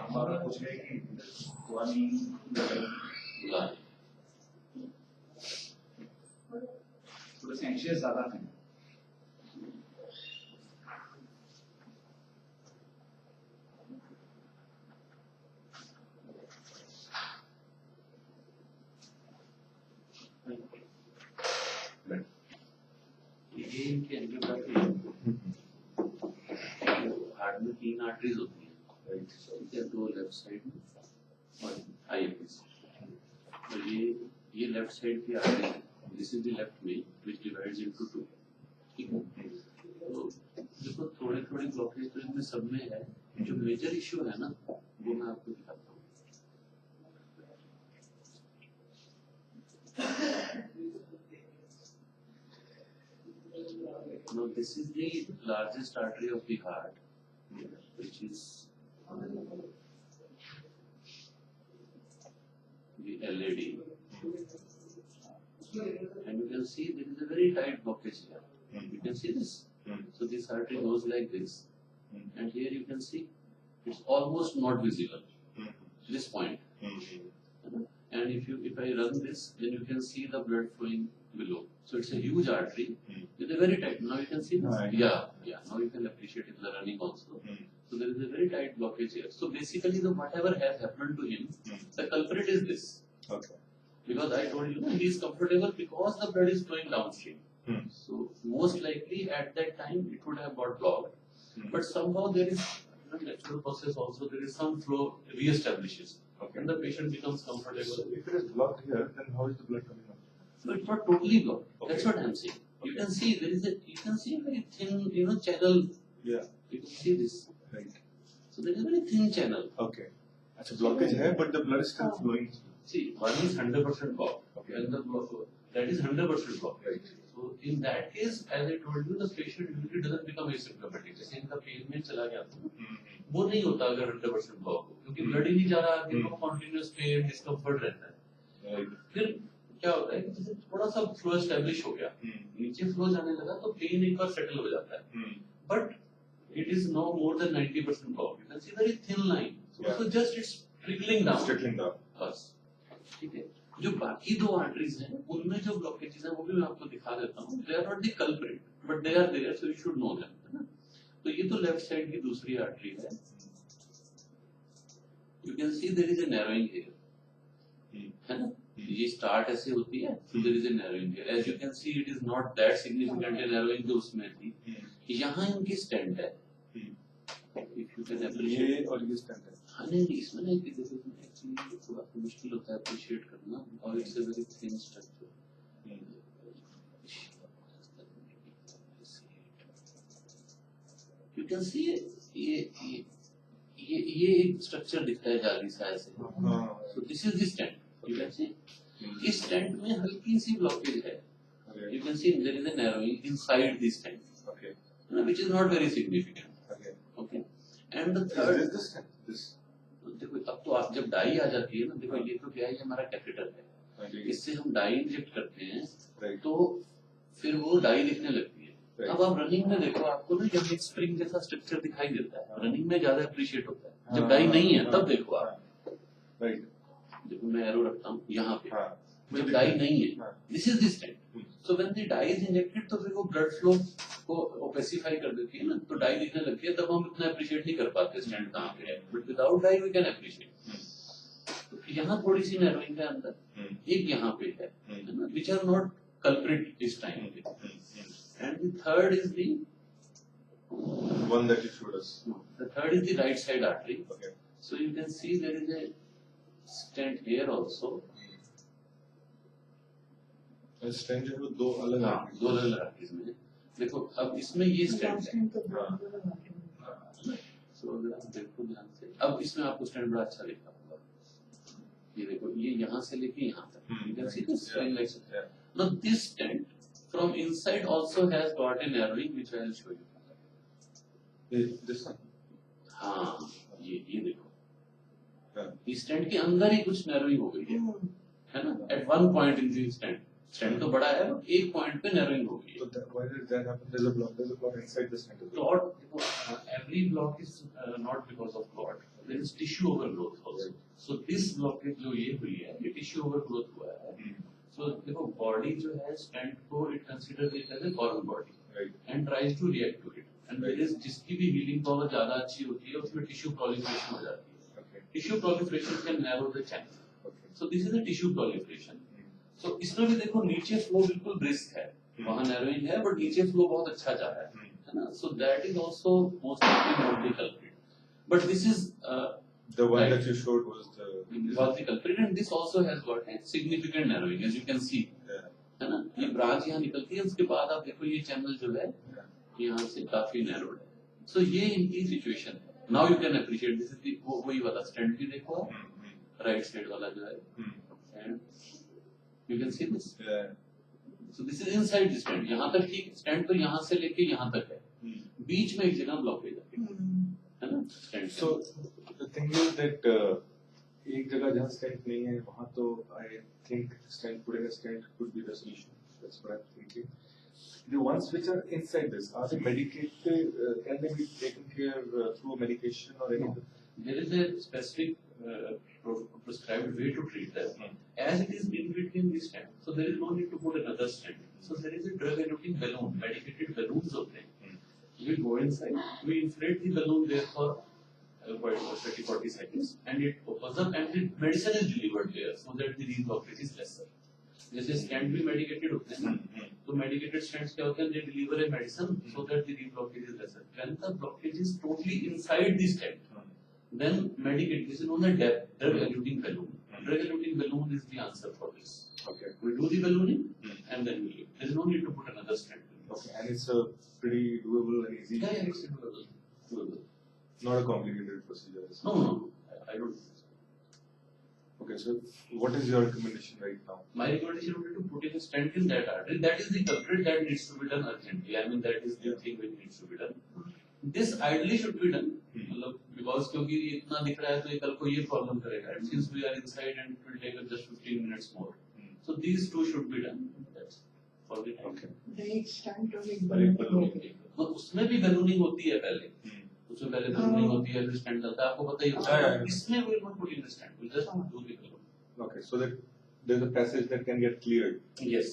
हमारा कुछ है कि पुरानी थोड़े से एंशियस ज्यादा हैं। इनके एंजियोग्राफी हार्ट में 3 आर्टरीज होती हैं, राइट? 2 लेफ्ट साइड में और आईएफएस। तो ये लेफ्ट साइड की आर्टरी है, this is the left main which divides into 2। ठीक है, तो देखो थोड़े थोड़े ब्लॉकेज तो इनमें सब में है। जो मेजर इश्यू है ना वो मैं आपको दिखाता हूँ। Now this is the largest artery of the heart, which is the LAD, and you can see there is a very tight blockage here. You can see this. So this artery goes like this, and here you can see it's almost not visible. This point, and if I run this, then you can see the blood flowing below. So it's a huge artery with a very tight. Now you can see this. Yeah. Now you can appreciate it in the running also. So there is a very tight blockage here. So basically, whatever has happened to him, the culprit is this. Okay. Because I told you, he is comfortable because the blood is flowing downstream. So most likely at that time it would have got blocked. But somehow there is natural process also. There is some flow re-establishes. Okay. And the patient becomes comfortable. So if it is blocked here, then how is the blood coming out? So it's not totally blocked. Okay. That's what I'm saying. You can see there is you can see a very thin, channel. Yeah. You can see this. Right. So there is a very thin channel. Okay. It's a blockage here, but the blood is still flowing. See, one is 100% blocked. Okay. And that is 100% blocked. Right. So in that case, as I told you, the patient usually doesn't become asymptomatic. जैसे इनका pen में चला गया था, वो नहीं होता अगर 100% ब्लॉक हो, क्योंकि ब्लड ही नहीं जा रहा, इनको कॉन्टिन्यूअस पेन डिस्कम्फर्ट रहता है। Right. फिर क्या होता है कि जैसे थोड़ा सा फ्लो एस्टेब्लिश हो गया, नीचे फ्लो जाने लगा तो पेन एक बार सेटल हो जाता है, but it is no more than 90% block. You can see very thin line, so just it's trickling down. बस, ठीक है। जो बाकी 2 आर्टरीज हैं उनमें जो ब्लॉकेजेस हैं वो भी मैं आपको दिखा देता हूँ। They are not the culprit but they are there, so you should know them, है ना। तो ये तो लेफ्ट साइड की दूसरी आर्टरी है। You can see there is a narrowing here, है ना। ये स्टार्ट ऐसे होती है, so there is a narrowing here. As you can see, it is not that significant a narrowing जो उसमें थी। यहाँ इनकी स्टेंट है। If you can appreciate। ये और ये स्टेंट है। हाँ नहीं, इसमें नहीं कि देखो एक्चुअली थोड़ा मुश्किल होता है अप्रिशिएट करना, और it's a very thin structure. You can see ये एक स्ट्रक्चर दिखता है जाली सा ऐसे। So this is the stent. You can see इस स्टेंट में हल्की सी ब्लॉकेज है। You can see there is a narrowing inside the stent, Okay. which is not very significant. Okay. Okay. And the third, Is this stent? This. देखो अब तो आप जब die आ जाती है ना, देखो ये तो क्या है, ये हमारा कैथेटर है। Okay. इससे हम डाई इंजेक्ट करते हैं, Right. तो फिर वो डाई दिखने लगती है। Right. अब आप रनिंग में देखो, आपको ना जब एक स्प्रिंग जैसा स्ट्रक्चर दिखाई देता है, रनिंग में ज्यादा अप्रिशिएट होता है। जब डाई नहीं है तब देखो आप, Right. देखो मैं एरो रखता हूँ यहाँ पे, हाँ. जब डाई नहीं है, हाँ. This is the stent. So when the dye is injected तो फिर वो ब्लड फ्लो को ओपेसिफाई कर देती है ना, तो डाई दिखने लगती है, तब हम इतना अप्रिशिएट नहीं कर पाते स्टेंट कहाँ पे है, but without dye we can appreciate. तो यहाँ थोड़ी सी नैरोइंग है अंदर, एक यहाँ पे है ना, which are not culprit this time. And the third is the One that you showed us. The third is the right side artery. Okay. So you can see there is a stent here also. Stent जो है वो 2 अलग हाँ, 2 अलग arteries में। देखो अब इसमें ये स्टेंट है। So अगर आप देखो ध्यान से, अब इसमें आपको स्टेंट बड़ा अच्छा लिखा होगा। ये देखो, ये यहाँ से लेके यहाँ तक। You can see this string like so. Now this stent from inside also has got a narrowing which I will show you. This one. हाँ, ये देखो, Yeah. इस स्टेंट के अंदर ही कुछ नैरोइंग हो गई है ना, at one point in the stent. Stent तो बड़ा है बट एक पॉइंट पे नैरोइंग होगी. So why did that happen? There's a block. There's a block inside the stent as well. Clot, every block is not because of clot. There is tissue overgrowth also. So this blockage जो ये हुई है, ये tissue overgrowth हुआ है. So देखो body जो है stent को it considers it as a foreign body Right. and tries to react to it. And there is जिसकी भी healing power ज़्यादा अच्छी होती है, उसमें tissue proliferation हो जाती है. Okay. Tissue proliferation can narrow the channel. Okay. So this is a tissue proliferation. So इसमें भी देखो नीचे फ्लो बिल्कुल brisk है, वहाँ नैरोइंग है बट नीचे फ्लो बहुत अच्छा जा रहा है ना. So that is also most likely not the culprit. But this is The one right. that you showed was the. was the culprit, and this also has got a significant narrowing, as you can see. Yeah. है ना, ये branch यहाँ निकलती है, उसके बाद आप देखो ये चैनल जो है Yeah. यहाँ से काफी नैरोड है. So ये इनकी सिचुएशन है. Now you can appreciate this is the वही वाला स्टैंड भी देखो, राइट साइड वाला जो है, and you can see this. Yeah. So this is inside the stand. यहाँ तक ठीक स्टैंड तो यहाँ से लेके यहाँ तक है, बीच में एक जगह ब्लॉकेज है ना stand. So the thing is that एक जगह जहाँ stent नहीं है वहाँ तो I think stent putting a stent could be the solution. That's what I'm thinking. The ones which are inside this are they medicated? Can they be taken care through medication or anything? There is a specific prescribed way to treat them. As it is in between the stent, so there is no need to put another stent. So there is a drug-eluting balloon, medicated balloons of them. We go inside, we inflate the balloon there for 30-40 seconds, and it opens up, and the medicine is delivered there, so that the reblockage is lesser. जैसे stent भी medicated होते हैं ना, तो medicated stents क्या होते हैं, they deliver a medicine so that the reblockage is lesser. When the blockage is totally inside the stent, then medicate, this is known as drug-eluting balloon. Drug-eluting balloon is the answer for this. Okay. We do the ballooning and then we leave. There is no need to put another stent. Okay. And it's a pretty doable and easy. Yeah, it's doable. Doable. Not a complicated procedure. is it? No, I don't. Okay. So what is your recommendation right now? My recommendation would be to put in a stent in that artery. That is the culprit that needs to be done urgently. I mean, that is the thing which needs to be done. This ideally should be done. मतलब because क्योंकि ये इतना दिख रहा है तो ये कल को ये प्रॉब्लम करेगा. And since we are inside and it will take us just 15 minutes more. So these two should be done. That's for the time. Okay. एक स्टंट और एक एक बलून तो उसमें भी बलूनिंग होती है पहले. उसमें पहले बलूनिंग होती है, फिर स्टैंड चलता है, आपको पता ही होता है. इसमें we will not put in the stent. We'll just do the balloon. Okay. So that there's a passage that can get cleared. Yes.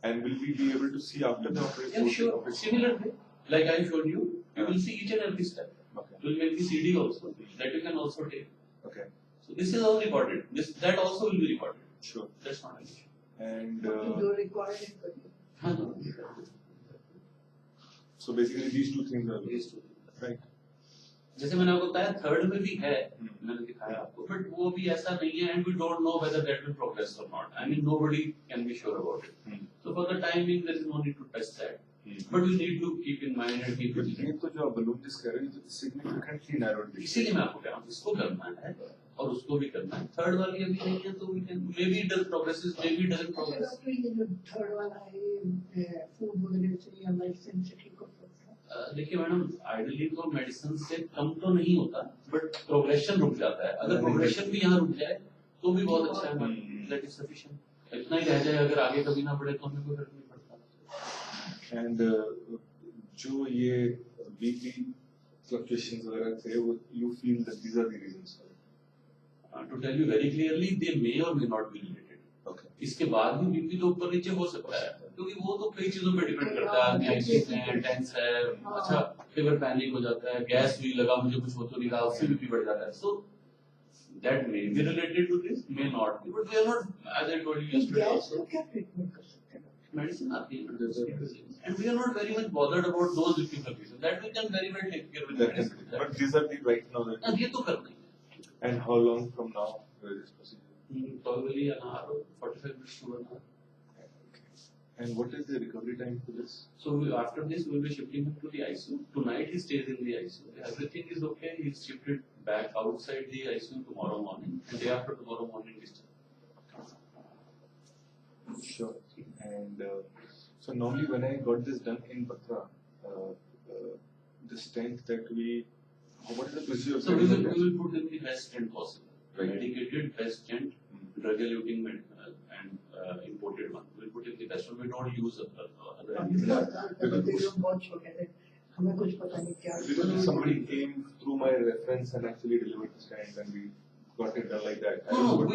And will we be able to see after the operation? Yeah, sure. Similar way, like I showed you, you will see each and every step. Okay. We'll make the CD also. That you can also take. Okay. So this is all recorded. That also will be recorded. Sure. That's not an issue. And जो required है हाँ, no. so basically these two things are These two. right. जैसे मैंने आपको बताया third में भी है, मैंने दिखाया आपको, बट वो भी ऐसा नहीं है, and we don't know whether that will progress or not. I mean, nobody can be sure about it. So for the time being, there is no need to test that. But we need to keep in mind and keep But it. ये तो जो आप balloon जिस कह रहे हैं, ये significantly narrowed है. इसीलिए मैं आपको कह रहा हूँ, इसको करना है और उसको भी करना है. थर्ड वाली अभी नहीं है तो we can maybe it does progresses, maybe it doesn't progress. Doctor ये जो थर्ड वाला है फूड वगैरह से या मेडिसिन से ठीक हो सकता है. देखिए मैडम, आइडियली तो मेडिसिन से कम तो नहीं होता, बट प्रोग्रेशन रुक जाता है. अगर प्रोग्रेशन भी यहाँ रुक जाए तो भी बहुत अच्छा है. That is sufficient. इतना ही रह जाए, अगर आगे कभी ना बढ़े तो हमें कोई फर्क नहीं पड़ता. And जो ये BP fluctuations वगैरह थे, वो you feel that these are the reasons for it? To tell you very clearly, they may or may not be related. Okay. इसके बाद भी बीपी तो ऊपर नीचे हो सकता है, क्योंकि वो तो कई चीजों पे डिपेंड करता है. आदमी एंग्जाइटी है, टेंस है, अच्छा फीवर, पैनिक हो जाता है, गैस भी लगा, मुझे कुछ हो तो नहीं रहा, उससे बीपी बढ़ जाता है. So that may be related to this, may not be, but we are not, as I told you yesterday gas also, को क्या ट्रीटमेंट कर सकते हैं? medicine आती है, and we are not very much bothered about those BP fluctuations. That we can very well take care with That can medicine. be. But these are the right now that. ये तो करना ही है. And how long from now will this procedure? Probably an hour, 45 minutes to 1 hour. And what is the recovery time for this? So after this, we will be shifting him to the ICU. Tonight he stays in the ICU. Everything is okay. He is shifted back outside the ICU tomorrow morning. And day after tomorrow morning, discharge. Sure. And so normally when I got this done in Batra, the stent that we, what is the procedure? So we will put in the best stent possible. Right. Medicated best stent, drug-eluting and imported one. We'll put in the best one. We don't use other. Material बहुत छोटे थे हमें कुछ पता नहीं क्या Because if somebody came through my reference and actually delivered the stand and we got it done like that. I No, don't know no, what-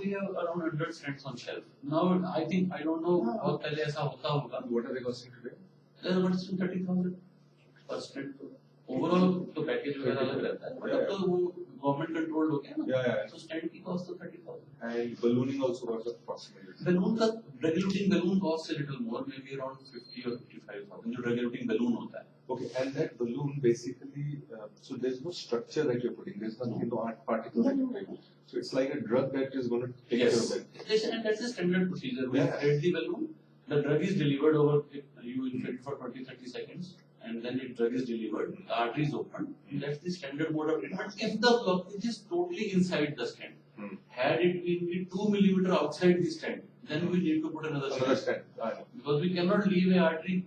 we have around 100 stands on shelf. Now I think I don't know बहुत पहले ऐसा होता होगा. What are they costing today? Then about 30,000 per stand. Overall तो package वगैरह अलग रहता है. But अब तो वो गवर्नमेंट कंट्रोल हो गया ना. Yeah. So stand की cost तो 30,000. And ballooning also was approximately. Balloon का regulating balloon costs a little more, maybe around 50 or 55,000. जो regulating balloon होता है. Okay, and that balloon basically, so there's no structure that you're putting. There's nothing, no art particles that you're putting. So it's like a drug that is going to take care of that. And that's the standard procedure. We Yeah. create the balloon, the drug is delivered over, you inflate for 20-30 seconds, and then the drug is delivered, the artery is opened. That's the standard mode of treatment. If the blockage is totally inside the stent, had it been 2 millimeter outside the stent, then we need to put another Another stent. stand. I know. Because we cannot leave a artery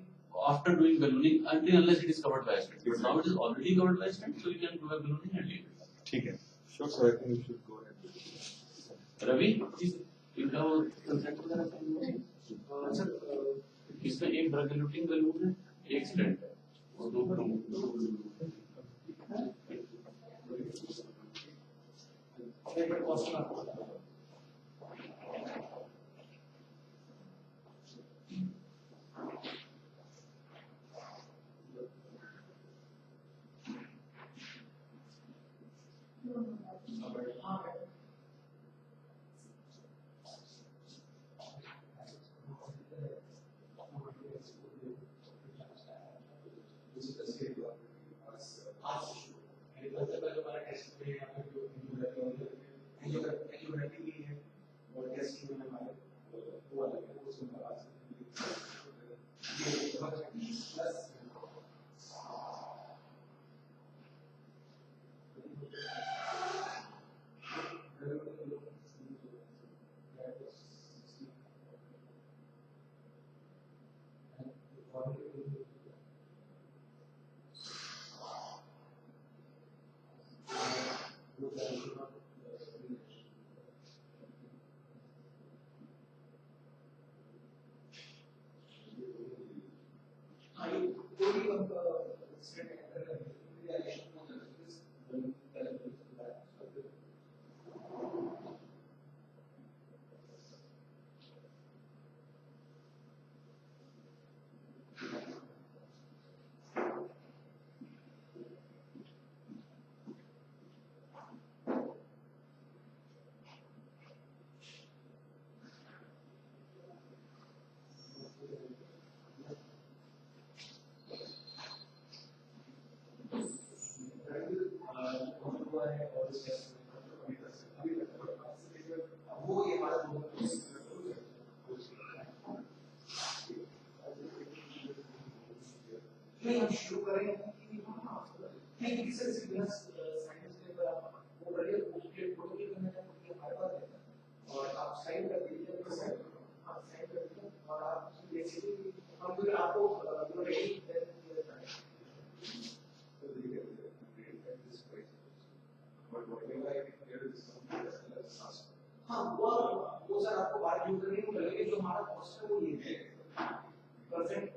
after doing ballooning unless it is covered by a stent. But now it is already covered by a stent, so we can do a ballooning and leave it. ठीक है. Sure, sir. I think we should go ahead with it. Ravi, इनका वो consent वगैरह चाहिए? इसमें एक drug एलुटिंग balloon है, एक स्टेंट है और दो बलून। नहीं हम शुरू करेंगे कि नहीं किसी से बिजनेस साइंस के ऊपर आप वो करिए उसके प्रोटोकॉल करने का क्योंकि हमारे पास है और आप साइन कर दीजिए आप साइन कर दीजिए और आप बेसिकली हम फिर आपको जो रेडी हाँ वो सर आपको बात यूज करनी है लेकिन जो हमारा कॉस्ट है वो ये है परसेंट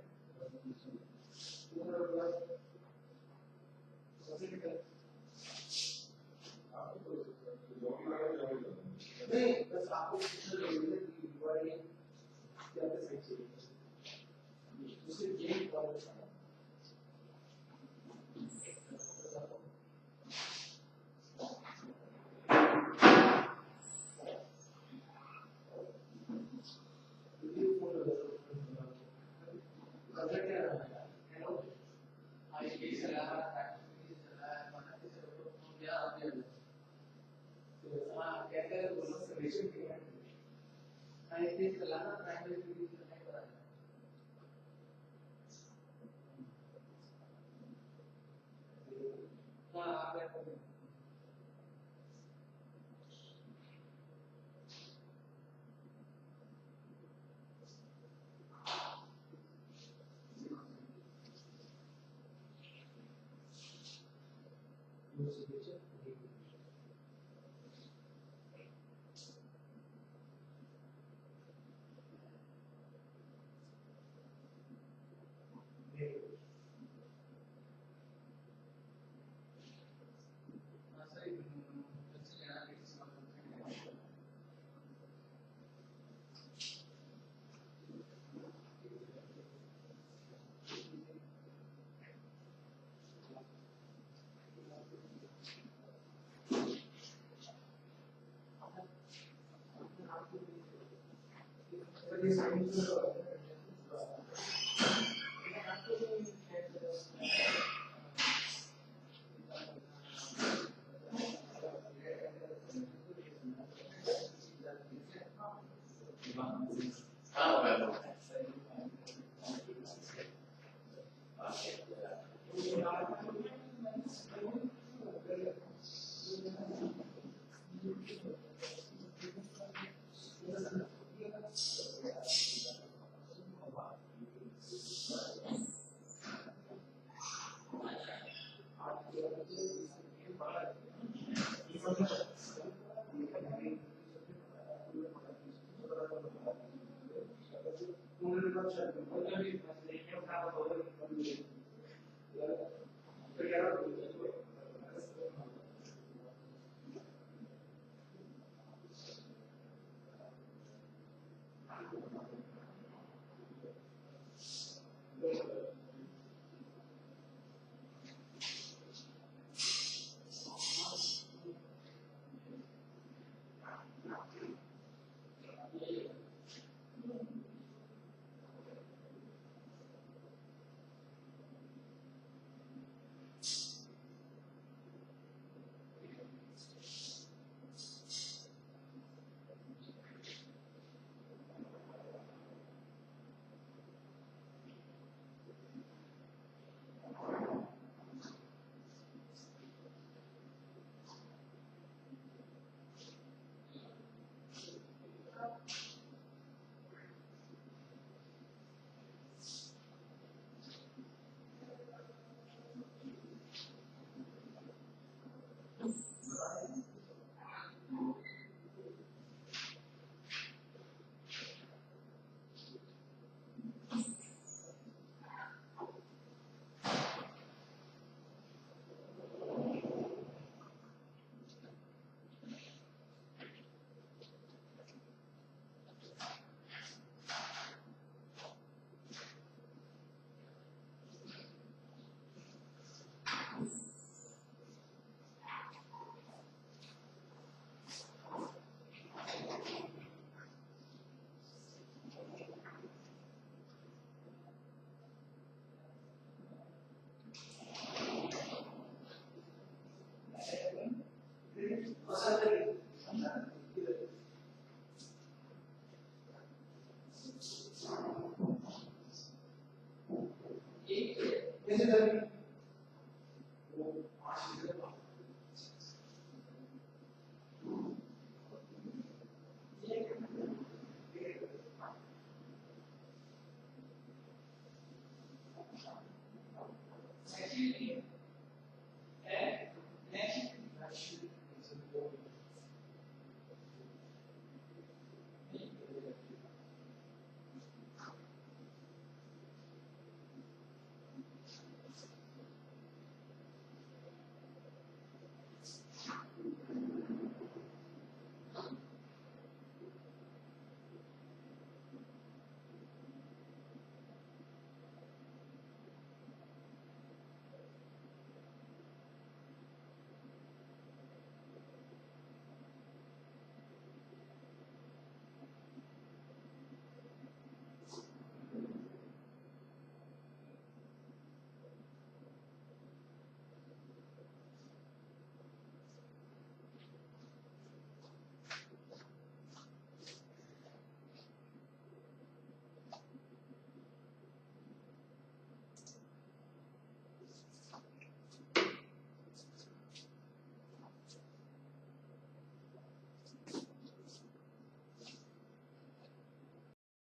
नहीं बस आपको but the science